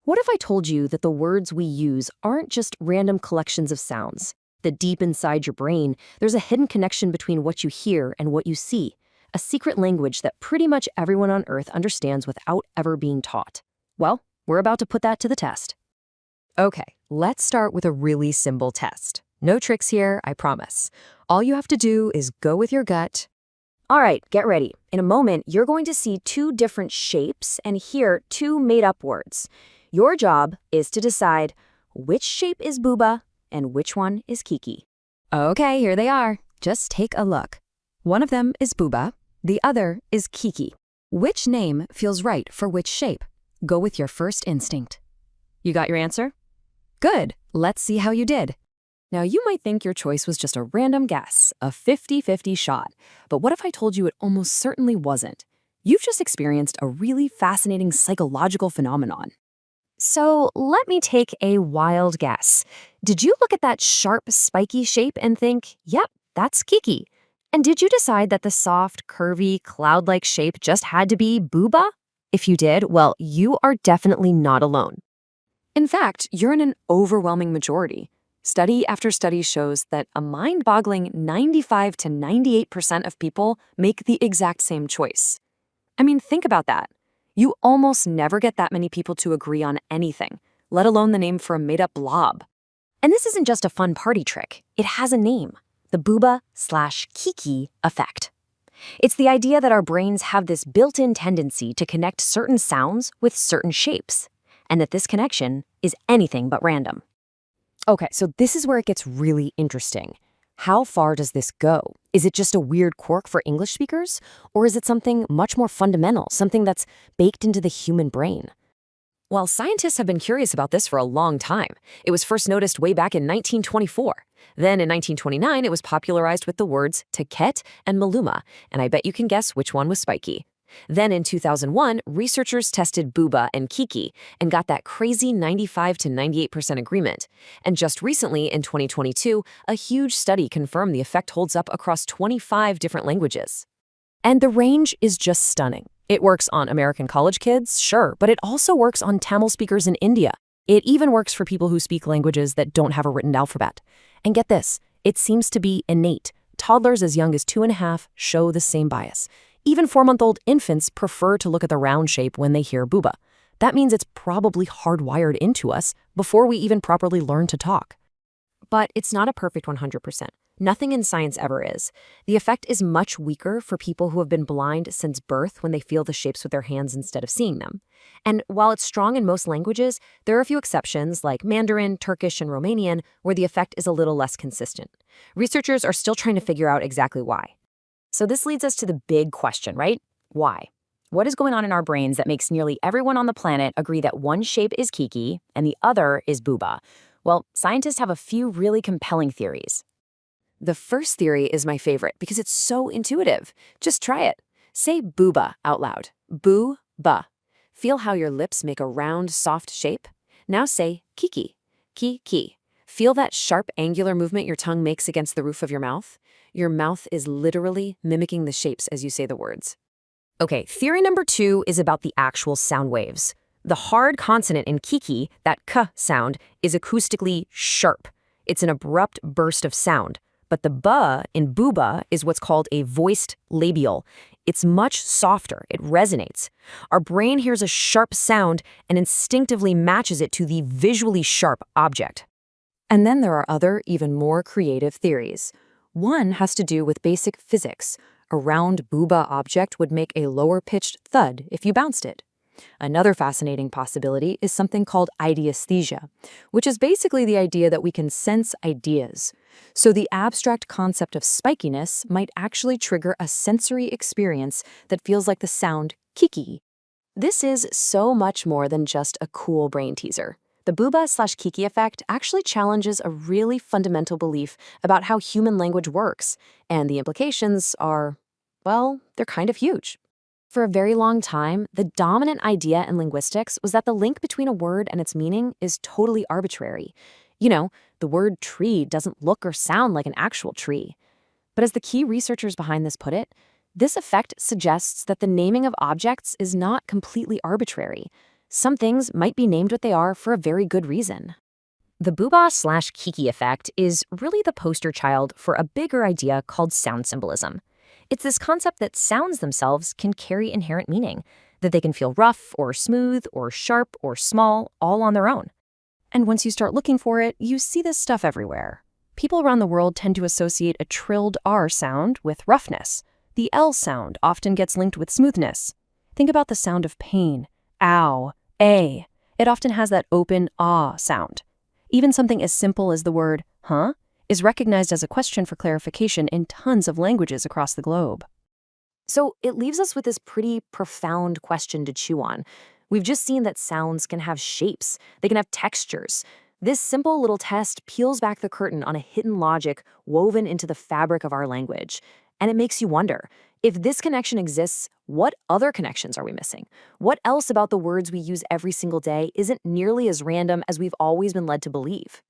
What if I told you that the words we use aren't just random collections of sounds? That deep inside your brain, there's a hidden connection between what you hear and what you see, a secret language that pretty much everyone on Earth understands without ever being taught. Well, we're about to put that to the test. Okay, let's start with a really simple test. No tricks here, I promise. All you have to do is go with your gut. All right, get ready. In a moment, you're going to see two different shapes and hear two made-up words. Your job is to decide which shape is Bouba and which one is Kiki. Okay, here they are. Just take a look. One of them is Bouba, the other is Kiki. Which name feels right for which shape? Go with your first instinct. You got your answer? Good. Let's see how you did. Now, you might think your choice was just a random guess, a 50-50 shot. But what if I told you it almost certainly wasn't? You've just experienced a really fascinating psychological phenomenon. So let me take a wild guess. Did you look at that sharp, spiky shape and think, yep, that's Kiki? And did you decide that the soft, curvy, cloud-like shape just had to be Bouba? If you did, well, you are definitely not alone. In fact, you're in an overwhelming majority. Study after study shows that a mind-boggling 95 to 98% of people make the exact same choice. I mean, think about that. You almost never get that many people to agree on anything, let alone the name for a made-up blob. And this isn't just a fun party trick. It has a name, the Bouba/Kiki effect. It's the idea that our brains have this built-in tendency to connect certain sounds with certain shapes, and that this connection is anything but random. Okay, so this is where it gets really interesting. How far does this go? Is it just a weird quirk for English speakers? Or is it something much more fundamental, something that's baked into the human brain? Well, scientists have been curious about this for a long time. It was first noticed way back in 1924. Then in 1929, it was popularized with the words taquet and maluma, and I bet you can guess which one was spiky. Then in 2001, researchers tested Bouba and Kiki and got that crazy 95 to 98% agreement. And just recently, in 2022, a huge study confirmed the effect holds up across 25 different languages. And the range is just stunning. It works on American college kids, sure, but it also works on Tamil speakers in India. It even works for people who speak languages that don't have a written alphabet. And get this, it seems to be innate. Toddlers as young as 2.5 show the same bias. Even 4-month-old infants prefer to look at the round shape when they hear Bouba. That means it's probably hardwired into us before we even properly learn to talk. But it's not a perfect 100%. Nothing in science ever is. The effect is much weaker for people who have been blind since birth when they feel the shapes with their hands instead of seeing them. And while it's strong in most languages, there are a few exceptions like Mandarin, Turkish, and Romanian where the effect is a little less consistent. Researchers are still trying to figure out exactly why. So this leads us to the big question, right? Why? What is going on in our brains that makes nearly everyone on the planet agree that one shape is Kiki and the other is Bouba? Well, scientists have a few really compelling theories. The first theory is my favorite because it's so intuitive. Just try it. Say Bouba out loud. Boo-ba. Feel how your lips make a round, soft shape? Now say Kiki. Ki-ki. Feel that sharp, angular movement your tongue makes against the roof of your mouth? Your mouth is literally mimicking the shapes as you say the words. Okay, theory number 2 is about the actual sound waves. The hard consonant in Kiki, that k sound, is acoustically sharp. It's an abrupt burst of sound. But the ba in Bouba is what's called a voiced labial. It's much softer. It resonates. Our brain hears a sharp sound and instinctively matches it to the visually sharp object. And then there are other, even more creative theories. One has to do with basic physics. A round Bouba object would make a lower-pitched thud if you bounced it. Another fascinating possibility is something called ideesthesia, which is basically the idea that we can sense ideas. So the abstract concept of spikiness might actually trigger a sensory experience that feels like the sound Kiki. This is so much more than just a cool brain teaser. The Bouba/Kiki effect actually challenges a really fundamental belief about how human language works, and the implications are, well, they're kind of huge. For a very long time, the dominant idea in linguistics was that the link between a word and its meaning is totally arbitrary. You know, the word tree doesn't look or sound like an actual tree. But as the key researchers behind this put it, this effect suggests that the naming of objects is not completely arbitrary. Some things might be named what they are for a very good reason. The Bouba/Kiki effect is really the poster child for a bigger idea called sound symbolism. It's this concept that sounds themselves can carry inherent meaning, that they can feel rough or smooth or sharp or small all on their own. And once you start looking for it, you see this stuff everywhere. People around the world tend to associate a trilled R sound with roughness. The L sound often gets linked with smoothness. Think about the sound of pain. Ow, A. It often has that open ah sound. Even something as simple as the word huh is recognized as a question for clarification in tons of languages across the globe. So it leaves us with this pretty profound question to chew on. We've just seen that sounds can have shapes, they can have textures. This simple little test peels back the curtain on a hidden logic woven into the fabric of our language. And it makes you wonder, if this connection exists, what other connections are we missing? What else about the words we use every single day isn't nearly as random as we've always been led to believe?